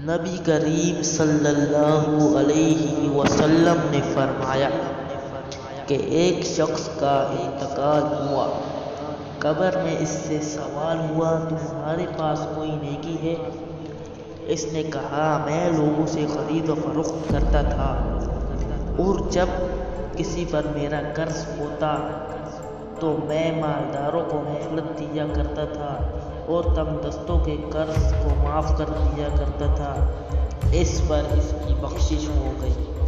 नबी करीम सल्लल्लाहु अलैहि वसल्लम ने फरमाया कि एक शख्स का इंतकाल हुआ, कब्र में इससे सवाल हुआ, तुम्हारे पास कोई नेकी है? इसने कहा, मैं लोगों से खरीद और फरोख्त करता था, और जब किसी पर मेरा कर्ज होता तो मैं मालदारों को मोहलत दिया करता था और तंगदस्तों के कर्ज को माफ़ कर दिया करता था। इस पर इसकी बख्शिश हो गई।